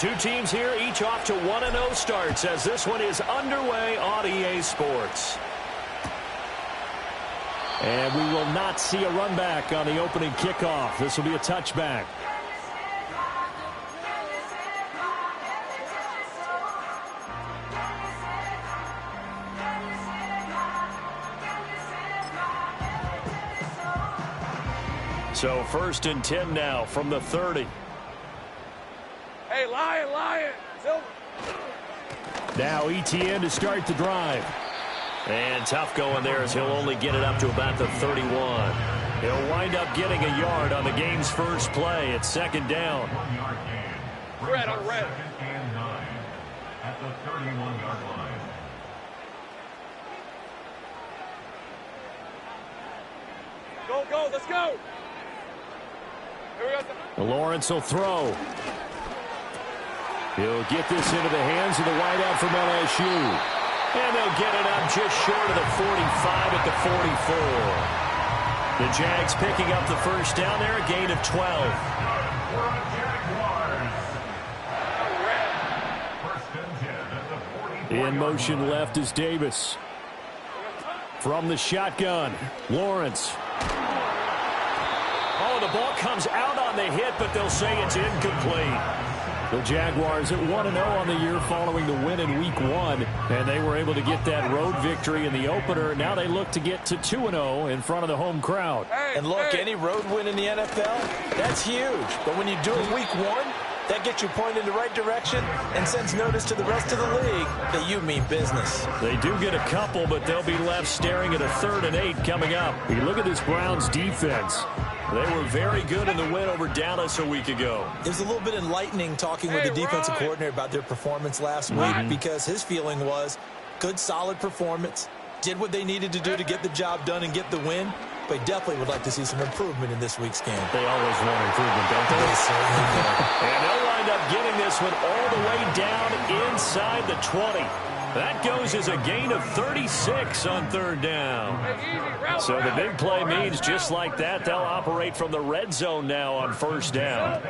Two teams here, each off to 1-0 starts as this one is underway on EA Sports. And we will not see a run back on the opening kickoff. This will be a touchback. So 1st and 10 now from the 30. Hey, Lion. Now ETN to start the drive. And tough going there as he'll only get it up to about the 31. He'll wind up getting a yard on the game's first play. It's 2nd down. Red on red. At the 31-yard line. Go, let's go. Here we go. Lawrence will throw. He'll get this into the hands of the wideout from LSU. And they'll get it up just short of the 45 at the 44. The Jags picking up the first down there, a gain of 12. In motion left is Davis. From the shotgun, Lawrence. Oh, the ball comes out on the hit, but they'll say it's incomplete. The Jaguars at 1-0 on the year following the win in Week 1, and they were able to get that road victory in the opener. Now they look to get to 2-0 in front of the home crowd. And look, any road win in the NFL, that's huge. But when you do it Week 1, that gets you pointed in the right direction and sends notice to the rest of the league that you mean business. They do get a couple, but they'll be left staring at a 3rd and 8 coming up. You look at this Browns defense. They were very good in the win over Dallas a week ago. It was a little bit enlightening talking with the defensive coordinator about their performance last week because his feeling was good, solid performance, did what they needed to do to get the job done and get the win, but definitely would like to see some improvement in this week's game. They always want improvement, don't they? And they'll wind up getting this one all the way down inside the 20. That goes as a gain of 36 on 3rd down. So the big play means just like that, they'll operate from the red zone now on 1st down.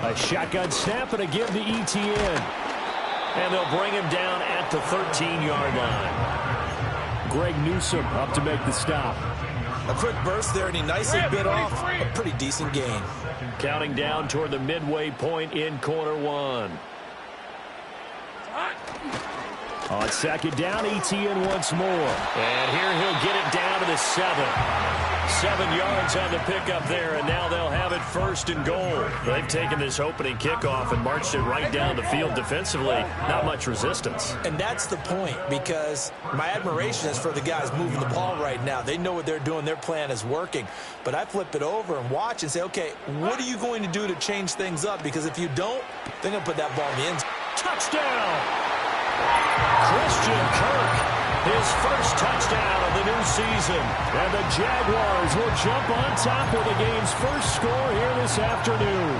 A shotgun snap and a give to ETN. And they'll bring him down at the 13-yard line. Greg Newsome up to make the stop. A quick burst there, and he nicely bit off a pretty decent gain. Counting down toward the midway point in quarter 1. On 2nd down, ETN once more. And here he'll get it down to the 7. 7 yards on the pickup there, and now they'll have it 1st and goal. They've taken this opening kickoff and marched it right down the field defensively. Not much resistance. And that's the point, because my admiration is for the guys moving the ball right now. They know what they're doing. Their plan is working. But I flip it over and watch and say, okay, what are you going to do to change things up? Because if you don't, they're going to put that ball in the end zone. Touchdown! Christian Kirk, his first touchdown of the new season. And the Jaguars will jump on top of the game's first score here this afternoon.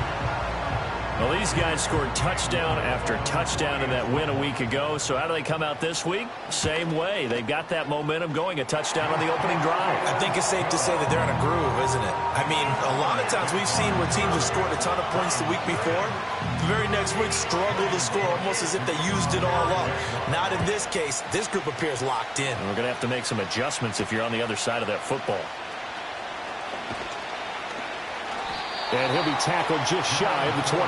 Well, these guys scored touchdown after touchdown in that win a week ago. So how do they come out this week? Same way. They've got that momentum going, a touchdown on the opening drive. I think it's safe to say that they're in a groove, isn't it? I mean, a lot of times we've seen where teams have scored a ton of points the week before. The very next week struggle to score almost as if they used it all up. Not in this case. This group appears locked in. We're going to have to make some adjustments if you're on the other side of that football. And he'll be tackled just shy of the 25.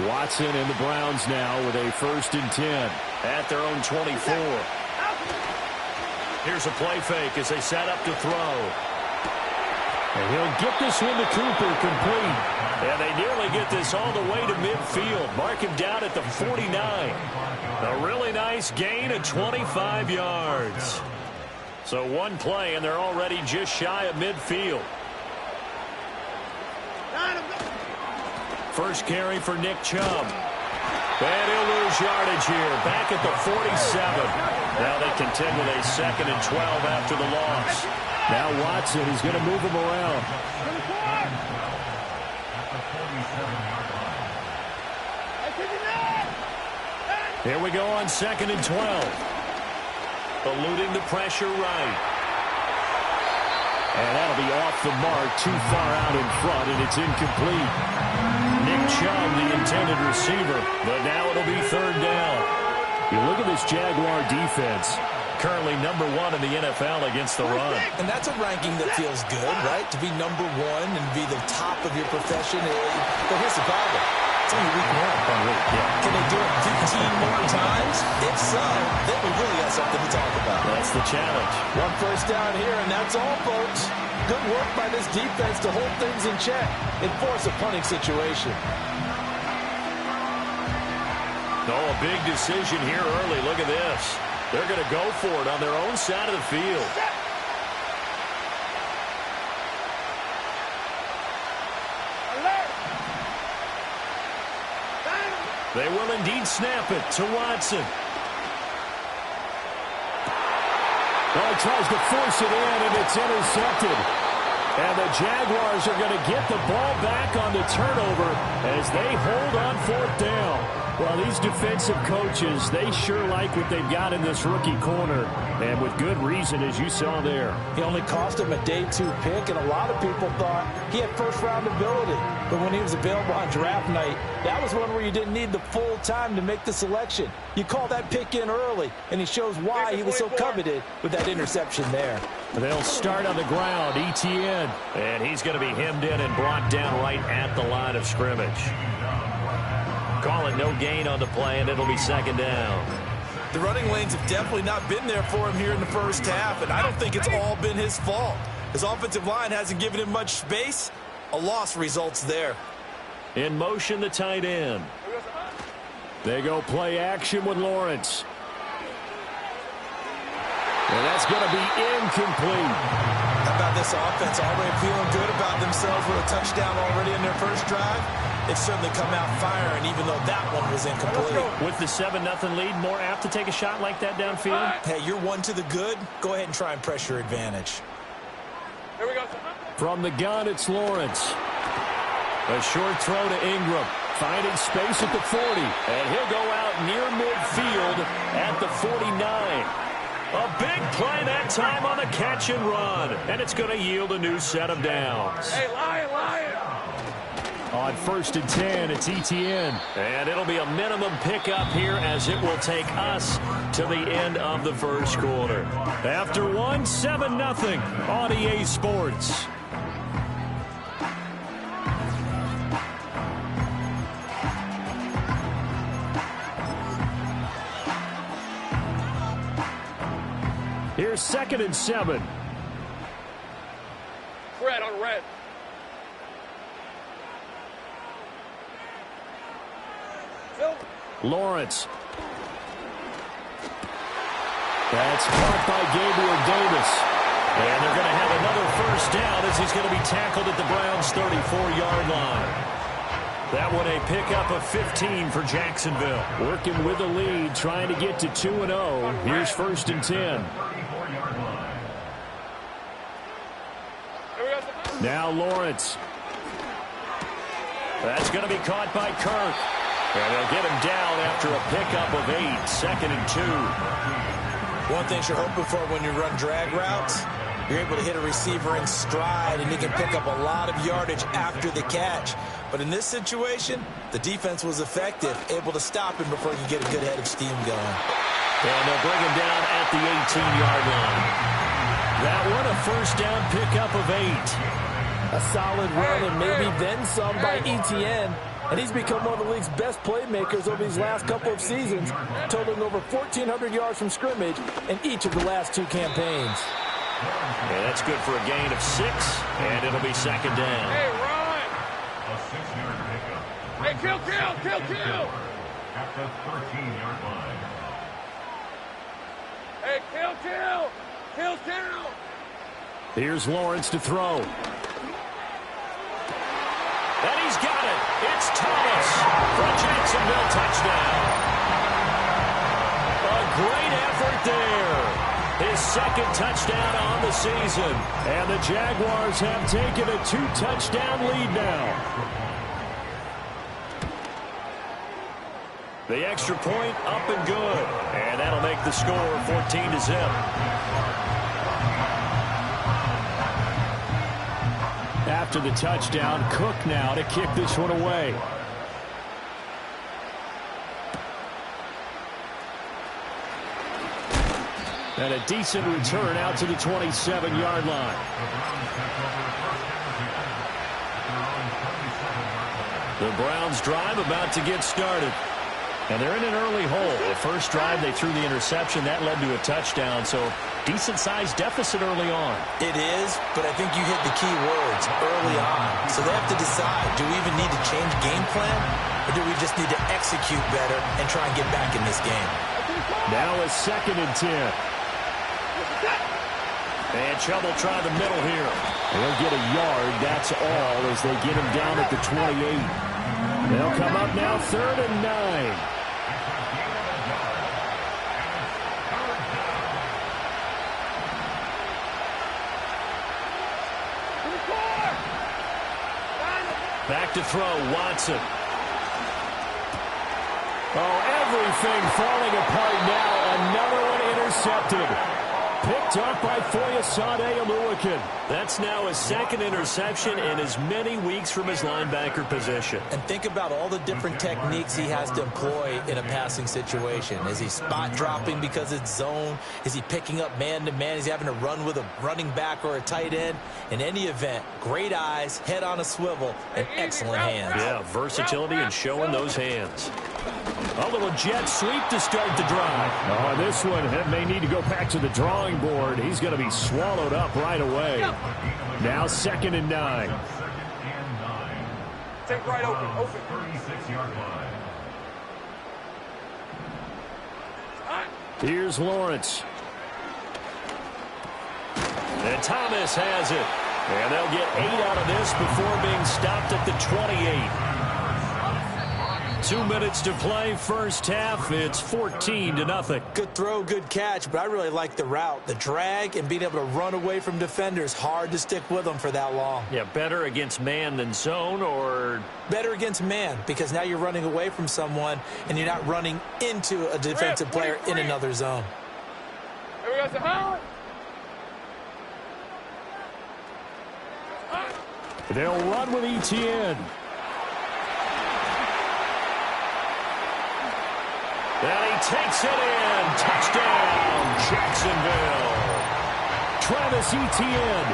Watson and the Browns now with a 1st and 10 at their own 24. Here's a play fake as they set up to throw. And he'll get this one to Cooper complete. And they nearly get this all the way to midfield. Mark him down at the 49. A really nice gain of 25 yards. So one play, and they're already just shy of midfield. First carry for Nick Chubb. And he'll lose yardage here. Back at the 47. Now they contend with a 2nd and 12 after the loss. Now Watson is going to move him around. Here we go on 2nd and 12. eluding the pressure right. And that'll be off the mark, too far out in front, and it's incomplete. Nick Chubb, the intended receiver, but now it'll be third down. You look at this Jaguar defense, currently #1 in the NFL against the run. And that's a ranking that feels good, right? To be #1 and be the top of your profession. But here's the problem. It's only week 1. Can they do it 15 more times? If so, then we really got something to talk about. That's the challenge. One first down here, and that's all, folks. Good work by this defense to hold things in check and force a punting situation. Oh, a big decision here early. Look at this. They're going to go for it on their own side of the field. They will indeed snap it to Watson. Well, he tries to force it in, and it's intercepted. And the Jaguars are going to get the ball back on the turnover as they hold on 4th down. Well, these defensive coaches, they sure like what they've got in this rookie corner. And with good reason, as you saw there. He only cost him a day 2 pick, and a lot of people thought he had first-round ability. But when he was available on draft night, that was one where you didn't need the full time to make the selection. You call that pick in early, and he shows why he was so coveted with that interception there. They'll start on the ground, Etienne. And he's going to be hemmed in and brought down right at the line of scrimmage. Call it no gain on the play, and it'll be 2nd down. The running lanes have definitely not been there for him here in the first half, and I don't think it's all been his fault. His offensive line hasn't given him much space. A loss results there. In motion, the tight end. They go play action with Lawrence. And that's going to be incomplete. How about this offense? Already feeling good about themselves with a touchdown already in their first drive. They've certainly come out firing, even though that one was incomplete. With the 7-0 lead, more apt to take a shot like that downfield? Hey, you're 1 to the good. Go ahead and try and press your advantage. Here we go. From the gun, it's Lawrence. A short throw to Ingram. Finding space at the 40. And he'll go out near midfield at the 49. A big play that time on the catch and run. And it's going to yield a new set of downs. Hey, Lion. On 1st and 10, it's Etienne. And it'll be a minimum pickup here as it will take us to the end of the first quarter. After 1, 7-0 on EA Sports. Here's 2nd and 7. Red on red. Lawrence. That's caught by Gabriel Davis. And they're going to have another first down as he's going to be tackled at the Browns' 34-yard line. That one a pickup of 15 for Jacksonville. Working with the lead, trying to get to 2-0. Here's 1st and 10. Now Lawrence. That's going to be caught by Kirk. And they'll get him down after a pickup of 8, 2nd and 2. One thing you're hoping for when you run drag routes, you're able to hit a receiver in stride, and he can pick up a lot of yardage after the catch. But in this situation, the defense was effective, able to stop him before he could get a good head of steam going. And they'll bring him down at the 18-yard line. That one a first down pickup of 8. A solid run and maybe then some by Etienne. And he's become one of the league's best playmakers over these last couple of seasons, totaling over 1,400 yards from scrimmage in each of the last 2 campaigns. And that's good for a gain of 6, and it'll be 2nd down. Hey, run! A 6-yard pickup. Hey, kill! At the 13-yard line. Hey, kill! Here's Lawrence to throw. And he's got it. It's Thomas for a Jacksonville touchdown. A great effort there. His 2nd touchdown on the season. And the Jaguars have taken a 2-touchdown lead now. The extra point up and good. And that'll make the score 14-0. After the touchdown, Cook now to kick this one away. And a decent return out to the 27-yard line. The Browns drive about to get started. And they're in an early hole. The first drive, they threw the interception. That led to a touchdown. So decent-sized deficit early on. It is, but I think you hit the key words early on. So they have to decide, do we even need to change game plan? Or do we just need to execute better and try and get back in this game? Now a 2nd and 10. And Chubb will try the middle here. They'll get a yard, that's all, as they get him down at the 28. They'll come up now 3rd and 9. Back to throw, Watson. Oh, everything falling apart now. Another one intercepted. Picked up by Foyesade Oluokun. That's now his 2nd interception in as many weeks from his linebacker position. And think about all the different techniques he has to employ in a passing situation. Is he spot dropping because it's zone? Is he picking up man-to-man? Is he having to run with a running back or a tight end? In any event, great eyes, head on a swivel, and excellent hands. Yeah, versatility and showing those hands. A little jet sweep to start the drive. Oh, this one may need to go back to the drawing board. He's going to be swallowed up right away. Now 2nd and 9. Take right open. 36-yard line. Here's Lawrence. And Thomas has it. And they'll get 8 out of this before being stopped at the 28. 2 minutes to play, first half. It's 14-0. Good throw, good catch, but I really like the route. The drag and being able to run away from defenders. Hard to stick with them for that long. Yeah, better against man than zone, or better against man, because now you're running away from someone and you're not running into a defensive player in another zone. Here we go, Sahara. They'll run with Etienne. And he takes it in. Touchdown, Jacksonville. Travis Etienne,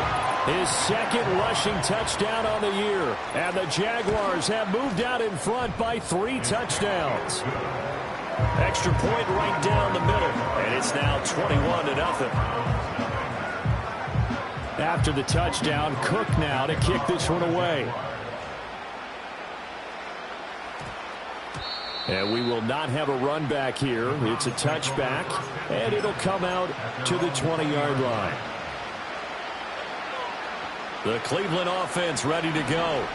his 2nd rushing touchdown on the year. And the Jaguars have moved out in front by 3 touchdowns. Extra point right down the middle. And it's now 21-0. After the touchdown, Cook now to kick this one away. And we will not have a run back here. It's a touchback, and it'll come out to the 20-yard line. The Cleveland offense ready to go.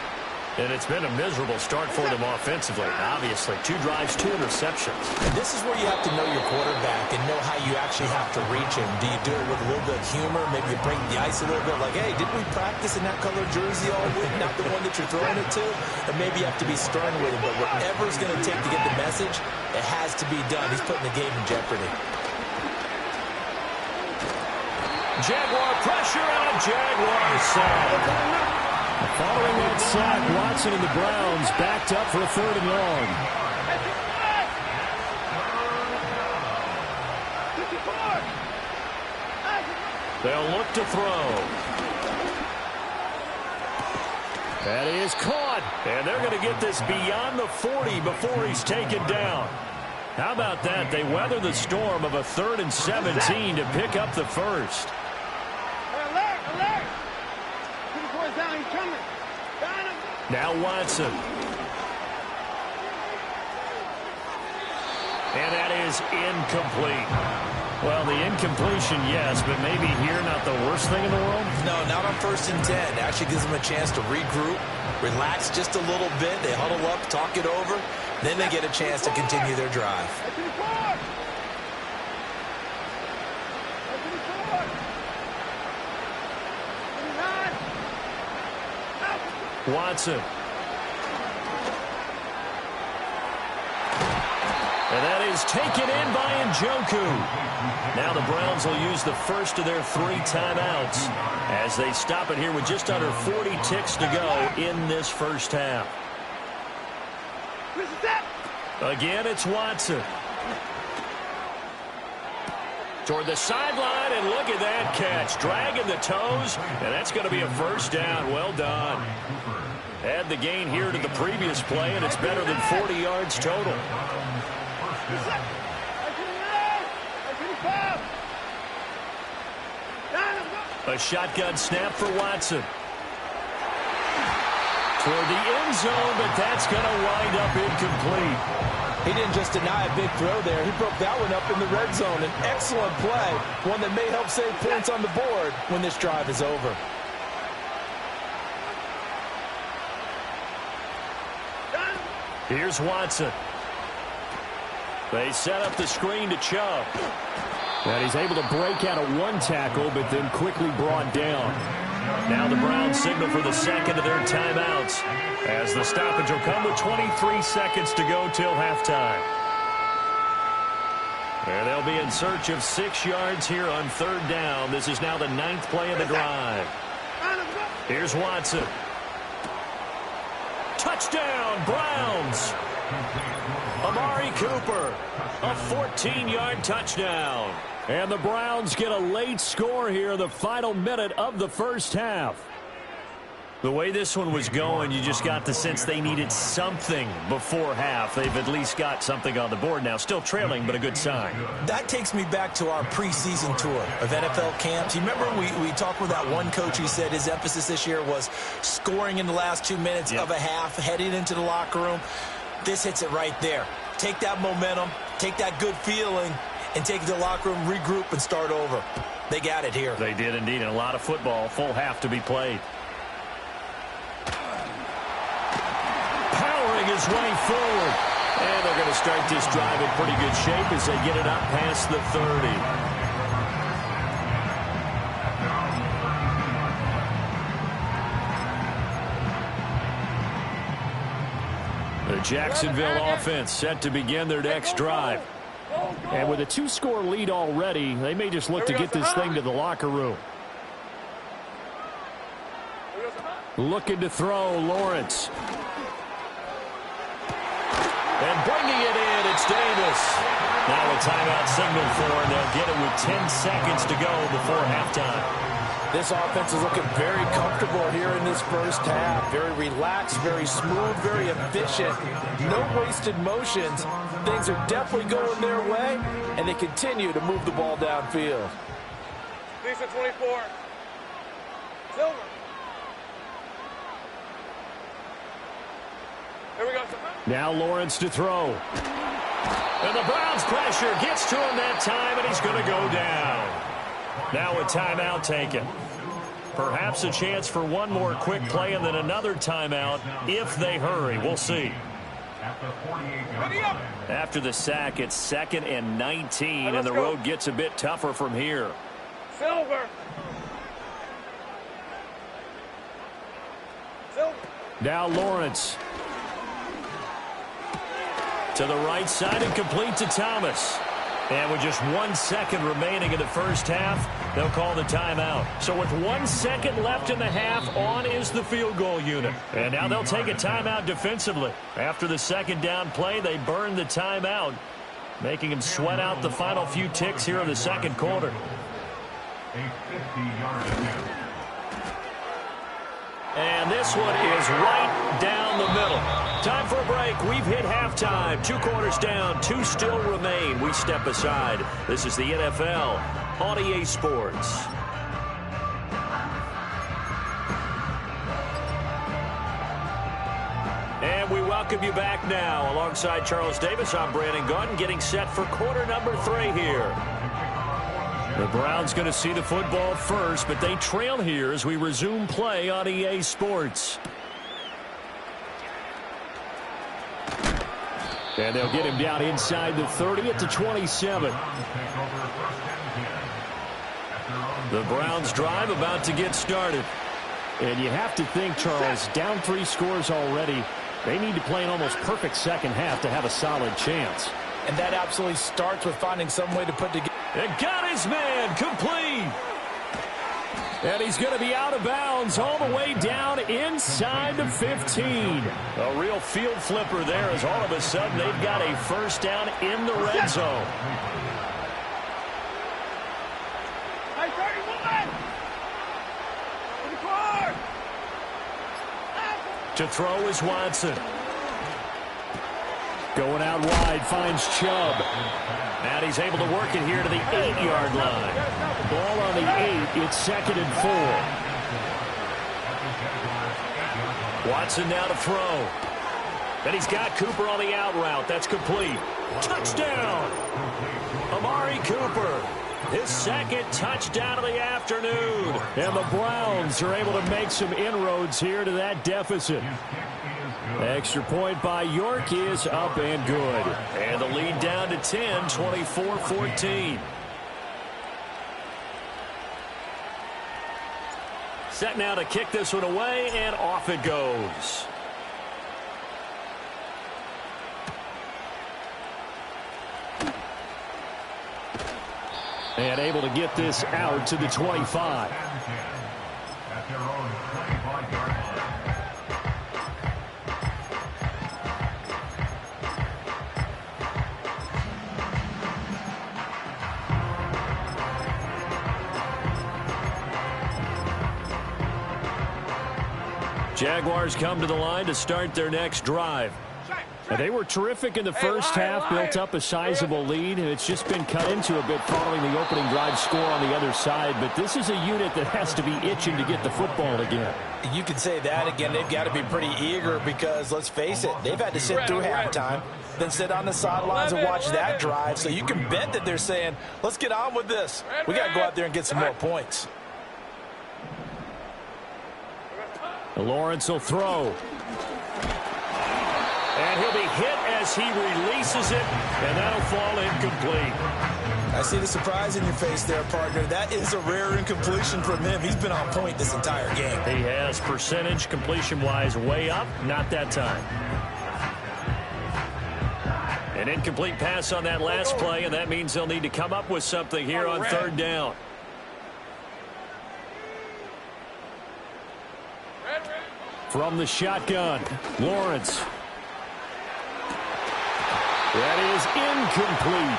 And it's been a miserable start for them offensively. Obviously, 2 drives, 2 interceptions. And this is where you have to know your quarterback and know how you actually have to reach him. Do you do it with a little bit of humor? Maybe you break the ice a little bit like, hey, didn't we practice in that color jersey all week? Not the one that you're throwing it to? Or maybe you have to be stern with him. But whatever it's going to take to get the message, it has to be done. He's putting the game in jeopardy. Jaguar pressure on a Jaguar sack. Following that sack, Watson and the Browns backed up for a 3rd and long. They'll look to throw. That is caught. And they're going to get this beyond the 40 before he's taken down. How about that? They weather the storm of a 3rd and 17 to pick up the first. Now Watson. And that is incomplete. Well, the incompletion, yes, but maybe here not the worst thing in the world? No, not on 1st and 10. It actually gives them a chance to regroup, relax just a little bit. They huddle up, talk it over. Then they get a chance to continue their drive. Watson. is taken in by Njoku. Now the Browns will use the first of their 3 timeouts as they stop it here with just under 40 ticks to go in this first half. Again, it's Watson. Toward the sideline, and look at that catch. Dragging the toes, and that's going to be a first down. Well done. Add the gain here to the previous play, and it's better than 40 yards total. A shotgun snap for Watson. Toward the end zone, but that's going to wind up incomplete. He didn't just deny a big throw there. He broke that one up in the red zone. An excellent play, one that may help save points on the board when this drive is over. Here's Watson. They set up the screen to Chubb. And he's able to break out of 1 tackle, but then quickly brought down. Now the Browns signal for the second of their timeouts as the stoppage will come with 23 seconds to go till halftime. And they'll be in search of 6 yards here on 3rd down. This is now the 9th play of the drive. Here's Watson. Touchdown, Browns. Amari Cooper, a 14-yard touchdown. And the Browns get a late score here, the final minute of the first half. The way this one was going, you just got the sense they needed something before half. They've at least got something on the board now. Still trailing, but a good sign. That takes me back to our preseason tour of NFL camps. You remember we talked with that one coach who said his emphasis this year was scoring in the last 2 minutes of a half, heading into the locker room. This hits it right there. Take that momentum, take that good feeling, and take it to the locker room, regroup, and start over. They got it here. They did indeed, and a lot of football, full half to be played. Powering his way forward. And they're going to start this drive in pretty good shape as they get it up past the 30. The Jacksonville offense set to begin their next drive. And with a 2-score lead already, they may just look to get this thing to the locker room. Looking to throw, Lawrence. And bringing it in, it's Davis. Now a timeout signal for, and they'll get it with 10 seconds to go before halftime. This offense is looking very comfortable here in this first half. Very relaxed, very smooth, very efficient. No wasted motions. Things are definitely going their way, and they continue to move the ball downfield. Lisa 24. Silver. Here we go. Now Lawrence to throw. And the Browns pressure gets to him that time, and he's going to go down. Now a timeout taken. Perhaps a chance for one more quick play and then another timeout if they hurry. We'll see. After the sack, it's 2nd and 19, and the road gets a bit tougher from here. Silver. Now Lawrence. To the right side and complete to Thomas. And with just 1 second remaining in the first half, they'll call the timeout. So with 1 second left in the half, on is the field goal unit. And now they'll take a timeout defensively. After the second down play, they burn the timeout, making them sweat out the final few ticks here in the second quarter. And this one is right down the middle. Time for a break. We've hit halftime. 2 quarters down, 2 still remain. We step aside. This is the NFL on EA Sports. And we welcome you back now. Alongside Charles Davis, I'm Brandon Gaudin, getting set for quarter number 3 here. The Browns going to see the football first, but they trail here as we resume play on EA Sports. And they'll get him down inside the 30 at the 27. The Browns drive about to get started. And you have to think, Charles, down 3 scores already. They need to play an almost perfect second half to have a solid chance. And that absolutely starts with finding some way to put together. And got his man complete. And he's going to be out of bounds all the way down inside the 15. A real field flipper there as all of a sudden they've got a first down in the red zone. Hey, 31! 24! To throw is Watson. Going out wide, finds Chubb. And he's able to work it here to the 8-yard line. Ball on the 8. It's 2nd and 4. Watson now to throw. And he's got Cooper on the out route. That's complete. Touchdown! Amari Cooper. His second touchdown of the afternoon. And the Browns are able to make some inroads here to that deficit. Extra point by York is up and good. And the lead down to 10, 24-14. Set now to kick this one away, and off it goes. And able to get this out to the 25. At their own 25-yard line. Jaguars come to the line to start their next drive. They were terrific in the first half, built up a sizable lead, and it's just been cut into a bit following the opening drive score on the other side. But this is a unit that has to be itching to get the football again. You can say that again. They've got to be pretty eager because, let's face it, they've had to sit through halftime, then sit on the sidelines and watch that drive. So you can bet that they're saying, let's get on with this. We got to go out there and get some more points. Lawrence will throw. And he'll be hit as he releases it, and that'll fall incomplete. I see the surprise in your face there, partner. That is a rare incompletion from him. He's been on point this entire game. He has percentage completion-wise way up, not that time. An incomplete pass on that last play, and that means they'll need to come up with something here on third down. From the shotgun, Lawrence. That is incomplete.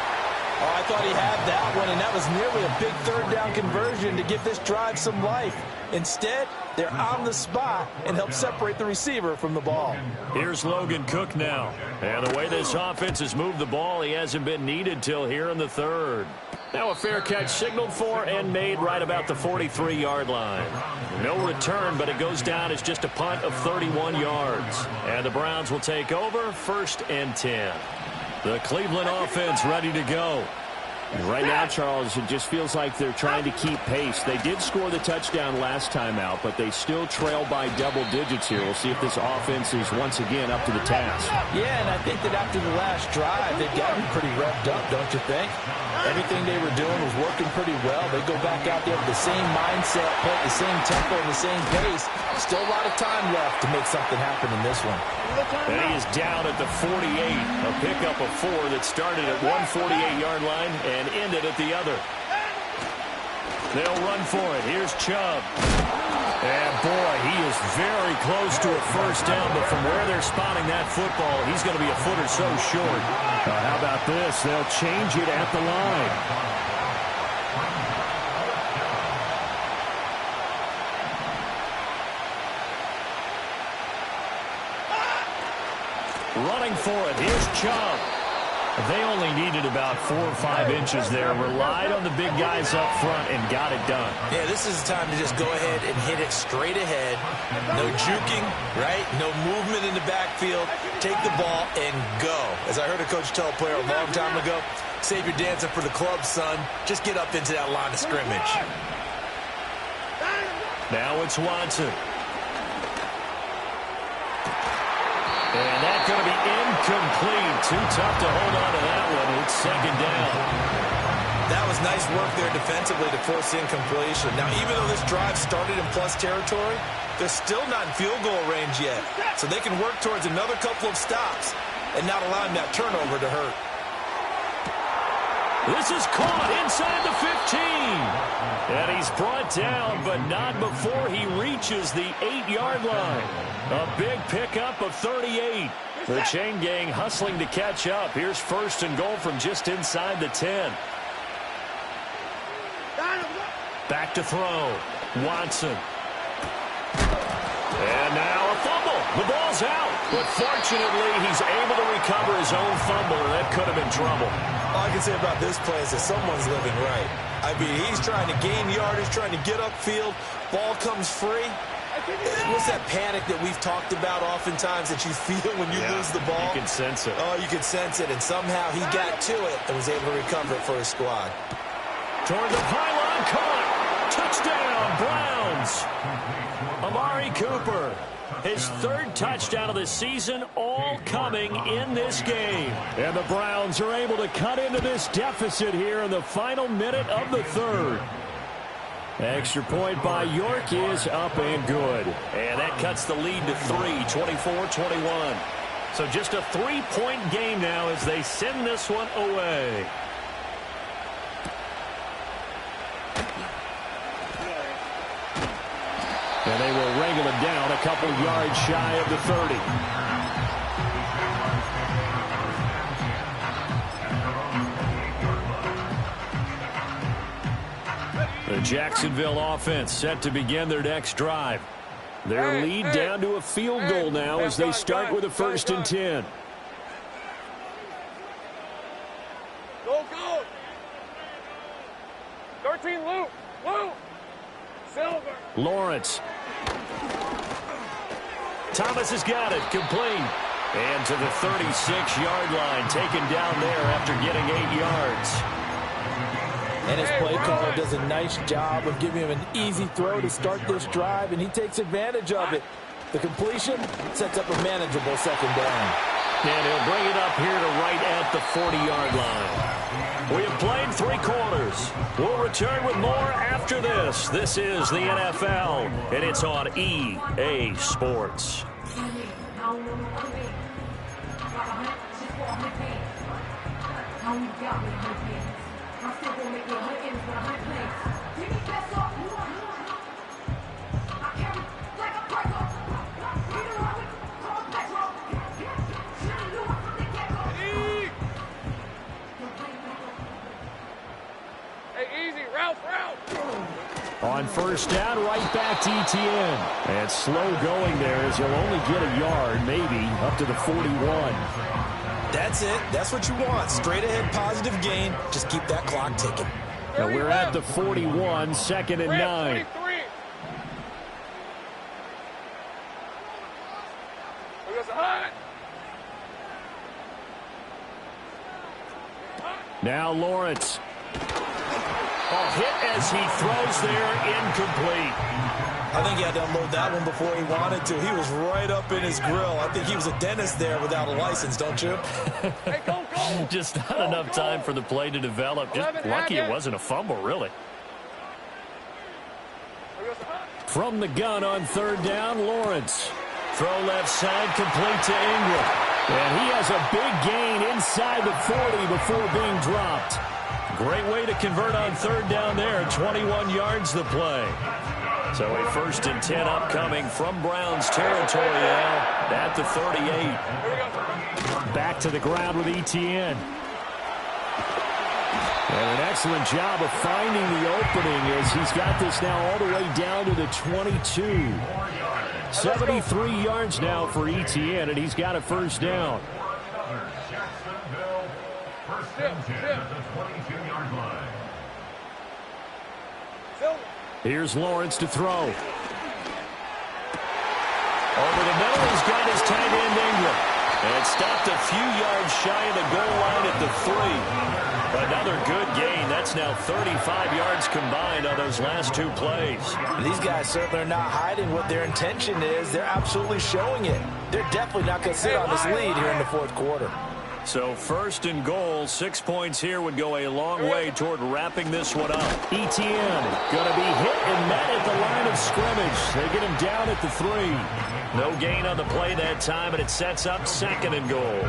Oh, I thought he had that one, and that was nearly a big third down conversion to give this drive some life. Instead, they're on the spot and help separate the receiver from the ball. Here's Logan Cook now. And the way this offense has moved the ball, he hasn't been needed till here in the third. Now a fair catch signaled for and made right about the 43-yard line. No return, but it goes down as just a punt of 31 yards. And the Browns will take over, 1st and 10. The Cleveland offense ready to go. Right now, Charles, it just feels like they're trying to keep pace. They did score the touchdown last time out, but they still trail by double digits here. We'll see if this offense is once again up to the task. Yeah, and I think that after the last drive, they've got to be pretty revved up, don't you think? Everything they were doing was working pretty well. They go back out there with the same mindset, play at the same tempo and the same pace. Still a lot of time left to make something happen in this one. And he is down at the 48. A pickup of 4 that started at one 48-yard line and ended at the other. They'll run for it. Here's Chubb. And boy, he is very close to a first down, but from where they're spotting that football, he's going to be a foot or so short. How about this? They'll change it at the line. Running for it. Here's Chubb. They only needed about 4 or 5 inches there. Relied on the big guys up front and got it done. Yeah, this is the time to just go ahead and hit it straight ahead. No juking, right? No movement in the backfield. Take the ball and go. As I heard a coach tell a player a long time ago, save your dancing for the club, son. Just get up into that line of scrimmage. Now it's Watson. And that's going to be incomplete. Too tough to hold on to that one. It's 2nd down. That was nice work there defensively to force incompletion. Now, even though this drive started in plus territory, they're still not in field goal range yet. So they can work towards another couple of stops and not allowing that turnover to hurt. This is caught inside the 15. And he's brought down, but not before he reaches the 8-yard line. A big pickup of 38. The chain gang hustling to catch up. Here's first and goal from just inside the 10. Back to throw. Watson. And now a fumble. The ball's out. But fortunately, he's able to recover his own fumble, and that could have been trouble. All I can say about this play is that someone's living right. I mean, he's trying to gain yardage, trying to get upfield. Ball comes free. What's that panic that we've talked about oftentimes that you feel when you lose the ball? You can sense it. Oh, you can sense it. And somehow he got to it and was able to recover it for his squad. Toward the pylon, caught. Touchdown, Browns. Amari Cooper. His third touchdown of the season, all coming in this game. And the Browns are able to cut into this deficit here in the final minute of the third. Extra point by York is up and good. And that cuts the lead to 3, 24-21. So just a 3-point game now as they send this one away. And they will wrangle him down a couple yards shy of the 30. The Jacksonville offense set to begin their next drive. Their lead down to a field goal now as they start with a 1st and 10. Go, go. 13, Luke. Luke. Silver. Lawrence. Thomas has got it, complete. And to the 36-yard line, taken down there after getting 8 yards. And his play caller does a nice job of giving him an easy throw to start this drive, and he takes advantage of it. The completion sets up a manageable 2nd down. And he'll bring it up here to right at the 40-yard line. We have played 3 quarters. We'll return with more after this. This is the NFL, and it's on EA Sports. On 1st down, right back to Etienne. And slow going there as he'll only get a yard, maybe, up to the 41. That's it. That's what you want. Straight ahead, positive gain. Just keep that clock ticking. Now we're at the 41, 2nd and 9. Now Lawrence. Hit as he throws there, incomplete. I think he had to unload that one before he wanted to. He was right up in his grill. I think he was a dentist there without a license, don't you? Hey, go, go. Just not enough time for the play to develop. Just lucky it wasn't a fumble, really. From the gun on 3rd down, Lawrence. Throw left side, complete to Ingram. And he has a big gain inside the 40 before being dropped. Great way to convert on 3rd down there. 21 yards the play. So a 1st and 10 upcoming from Browns territory now at the 38. Back to the ground with Etienne. And an excellent job of finding the opening as he's got this now all the way down to the 22. 73 yards now for Etienne, and he's got a 1st down. Here's Lawrence to throw. Over the middle, he's got his tight end Ingram. And stopped a few yards shy of the goal line at the 3. Another good gain. That's now 35 yards combined on those last 2 plays. These guys certainly are not hiding what their intention is. They're absolutely showing it. They're definitely not going to sit on this lead here in the 4th quarter. So 1st and goal, 6 points here would go a long way toward wrapping this one up. Etienne going to be hit and met at the line of scrimmage. They get him down at the 3. No gain on the play that time, and it sets up 2nd and goal.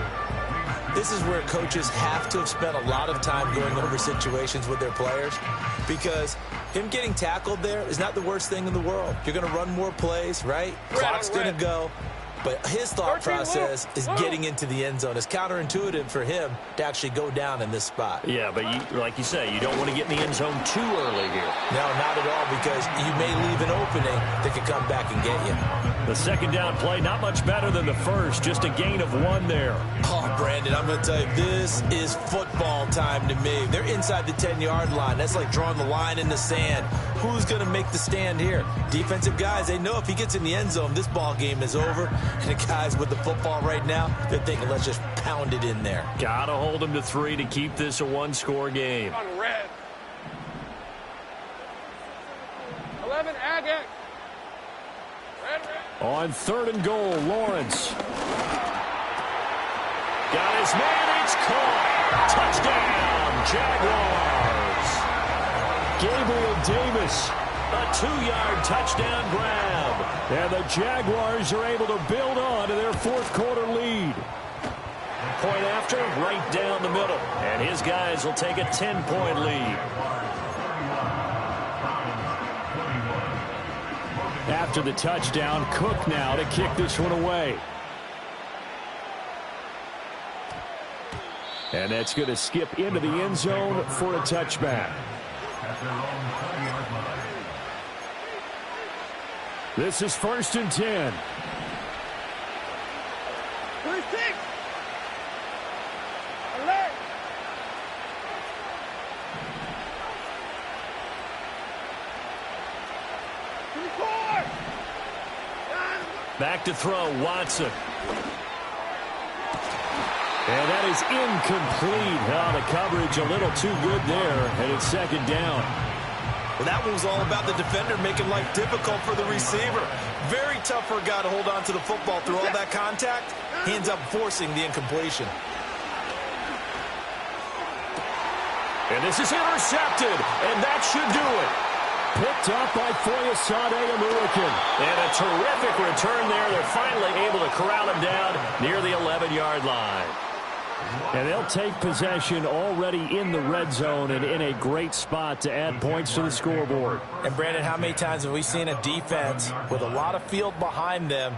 this is where coaches have to have spent a lot of time going over situations with their players, because him getting tackled there is not the worst thing in the world. You're going to run more plays, right? Clock's going to go. But his thought process is getting into the end zone. It's counterintuitive for him to actually go down in this spot. Yeah, but like you say, you don't want to get in the end zone too early here. No, not at all, because you may leave an opening that could come back and get you. The second down play, not much better than the first. Just a gain of 1 there. Oh, Brandon, I'm going to tell you, this is football time to me. They're inside the 10-yard line. That's like drawing the line in the sand. Who's going to make the stand here? Defensive guys, they know if he gets in the end zone, this ball game is over. And the guys with the football right now, they're thinking, let's just pound it in there. Got to hold them to 3 to keep this a 1-score game. On red. 11 Agate. Red. On 3rd and goal, Lawrence. Got his man, it's caught. Touchdown, Jaguars. Gabriel Davis. A 2-yard touchdown grab. And the Jaguars are able to build on to their 4th quarter lead. Point after, right down the middle. And his guys will take a 10-point lead. After the touchdown, Cook now to kick this one away. And that's going to skip into the end zone for a touchback. This is 1st and 10. 36. Alert. Back to throw, Watson. And that is incomplete. Oh, the coverage a little too good there, and it's 2nd down. Well, that one was all about the defender making life difficult for the receiver. Very tough for a guy to hold on to the football through all that contact. He ends up forcing the incompletion. And this is intercepted, and that should do it. Picked up by Foyesade Amuakin. And a terrific return there. They're finally able to corral him down near the 11-yard line. And they'll take possession already in the red zone and in a great spot to add points to the scoreboard. And, Brandon, how many times have we seen a defense with a lot of field behind them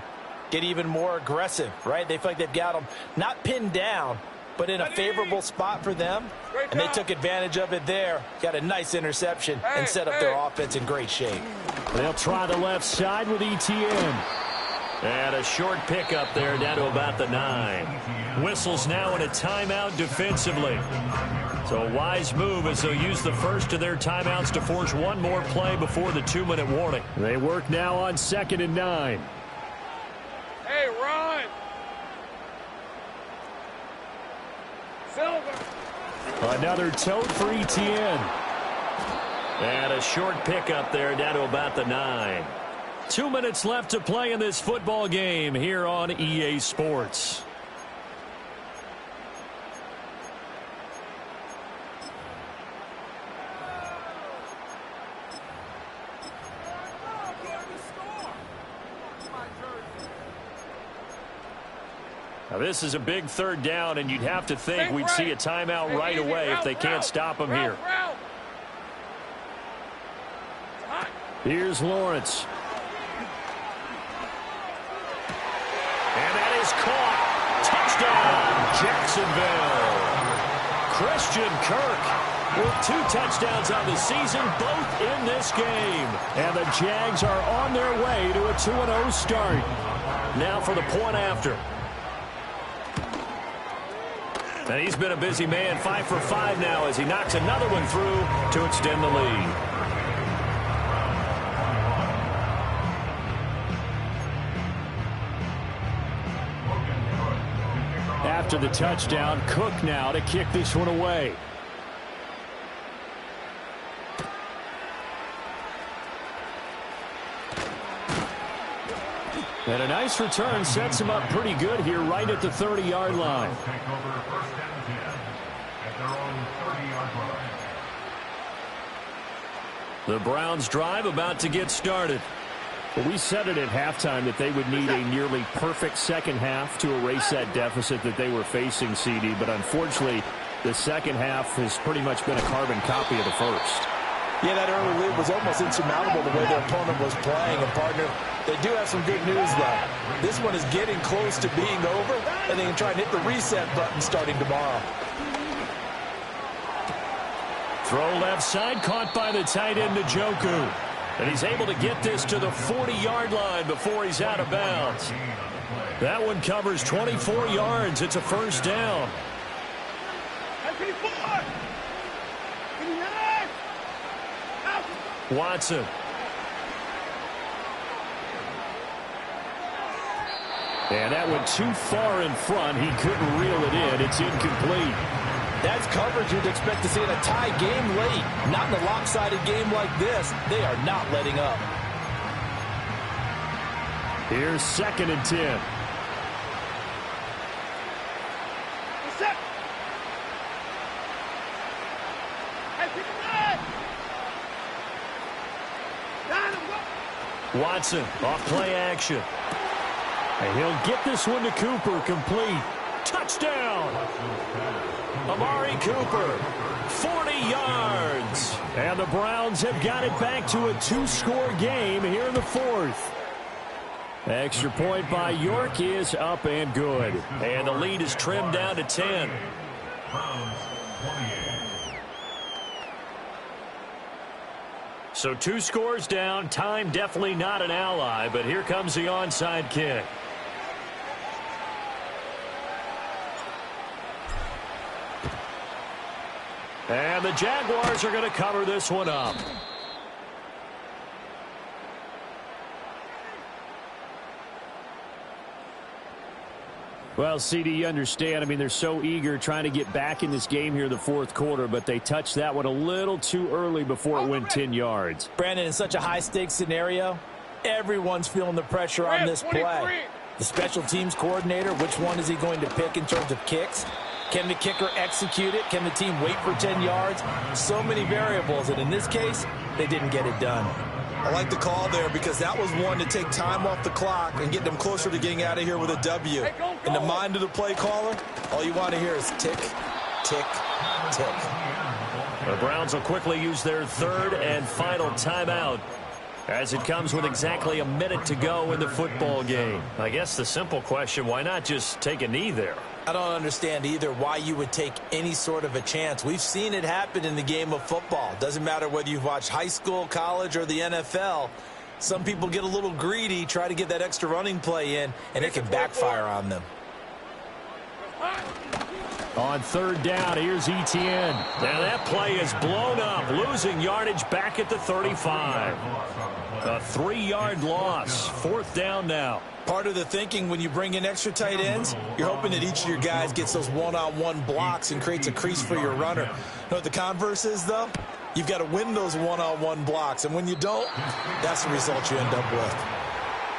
get even more aggressive, right? They feel like they've got them not pinned down, but in a favorable spot for them. And they took advantage of it there. Got a nice interception and set up their offense in great shape. They'll try the left side with ETN. And a short pickup there down to about the 9. Whistles now in a timeout defensively. So a wise move as they'll use the first of their timeouts to force one more play before the 2-minute warning. They work now on 2nd and 9. Hey, run! Silver! Another tote for ETN. And a short pickup there down to about the 9. 2 minutes left to play in this football game here on EA Sports. Now this is a big 3rd down, and you'd have to think we'd see a timeout right away if they can't stop him here. Here's Lawrence. And that is caught. Touchdown, Jacksonville. Christian Kirk with 2 touchdowns on the season, both in this game. And the Jags are on their way to a 2-0 start. Now for the point after. And he's been a busy man, 5 for 5 now as he knocks another one through to extend the lead. After the touchdown, Cook now to kick this one away. And a nice return sets him up pretty good here right at the 30-yard line. Take over 1st and 10 at their own 30-yard line. The Browns drive about to get started. Well, we said it at halftime that they would need a nearly perfect second half to erase that deficit that they were facing, CD. But unfortunately, the second half has pretty much been a carbon copy of the first. Yeah, that early lead was almost insurmountable the way their opponent was playing. And, partner, they do have some good news, though. This one is getting close to being over, and they can try and hit the reset button starting tomorrow. Throw left side, caught by the tight end, Njoku. And he's able to get this to the 40-yard line before he's out of bounds. That one covers 24 yards. It's a first down. Watson. And that went too far in front. He couldn't reel it in. It's incomplete. That's coverage you'd expect to see in a tie game late. Not in a lopsided game like this. They are not letting up. Here's 2nd and 10. Watson off play action. And he'll get this one to Cooper, complete. Touchdown! Amari Cooper, 40 yards. And the Browns have got it back to a 2-score game here in the 4th. Extra point by York is up and good. And the lead is trimmed down to 10. So 2 scores down. Time definitely not an ally, but here comes the onside kick. And the Jaguars are going to cover this one up. Well, CD, you understand. I mean, they're so eager trying to get back in this game here in the 4th quarter, but they touched that one a little too early before it went 10 yards. Brandon, in such a high-stakes scenario, everyone's feeling the pressure on this play. The special teams coordinator, which one is he going to pick in terms of kicks? Can the kicker execute it? Can the team wait for 10 yards? So many variables, and in this case, they didn't get it done. I like the call there because that was one to take time off the clock and get them closer to getting out of here with a W. In the mind of the play caller, all you want to hear is tick, tick, tick. The Browns will quickly use their 3rd and final timeout as it comes with exactly a minute to go in the football game. I guess the simple question, why not just take a knee there? I don't understand either why you would take any sort of a chance. We've seen it happen in the game of football. Doesn't matter whether you've watched high school, college, or the NFL. Some people get a little greedy, try to get that extra running play in, and it can backfire on them. On 3rd down, here's Etienne. Now that play is blown up, losing yardage back at the 35. A 3-yard loss. 4th down now. Part of the thinking when you bring in extra tight ends, you're hoping that each of your guys gets those one-on-one blocks and creates a crease for your runner. You know what the converse is, though? You've got to win those one-on-one blocks, and when you don't, that's the result you end up with.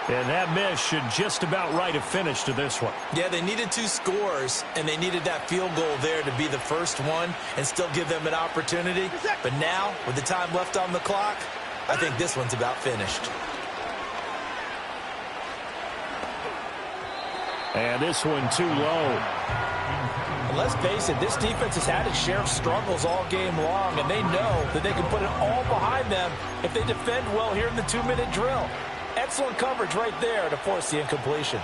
And that miss should just about write a finish to this one. Yeah, they needed 2 scores, and they needed that field goal there to be the first one and still give them an opportunity. But now, with the time left on the clock, I think this one's about finished. And this one too low. And let's face it, this defense has had its share of struggles all game long, and they know that they can put it all behind them if they defend well here in the 2-minute drill. Excellent coverage right there to force the incompletion.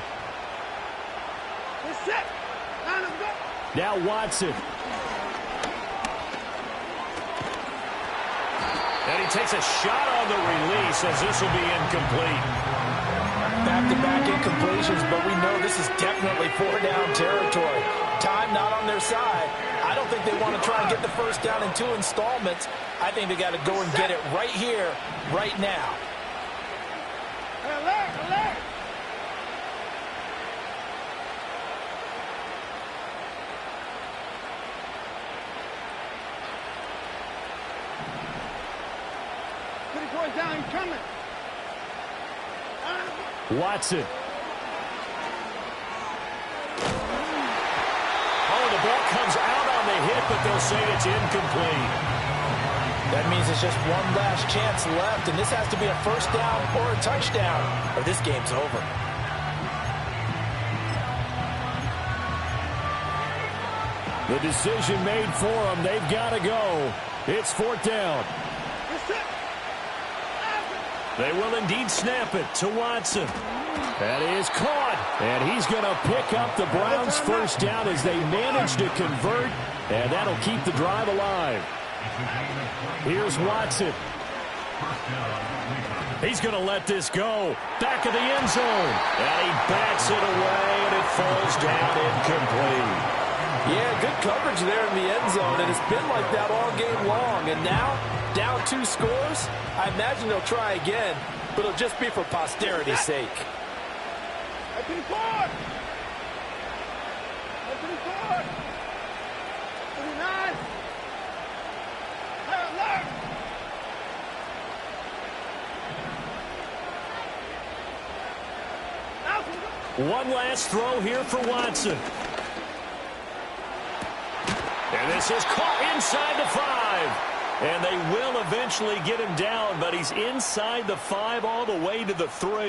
Now Watson. And he takes a shot on the release as this will be incomplete. Back-to-back incompletions, but we know this is definitely 4-down territory. Time not on their side. I don't think they want to try and get the first down in 2 installments. I think they got to go and get it right here, right now. Watson. Oh, the ball comes out on the hit, but they'll say it's incomplete. That means it's just one last chance left, and this has to be a first down or a touchdown, or this game's over. The decision made for them. They've got to go. It's fourth down. They will indeed snap it to Watson. That is caught. And he's going to pick up the Browns' first down as they manage to convert. And that'll keep the drive alive. Here's Watson. He's going to let this go. Back of the end zone. And he bats it away, and it falls down incomplete. Yeah, good coverage there in the end zone, and it's been like that all game long. And now, down 2 scores, I imagine they'll try again, but it'll just be for posterity's sake. Up to the court. Up to the court. 39. Left. One last throw here for Watson. And this is caught inside the 5. And they will eventually get him down, but he's inside the 5 all the way to the 3.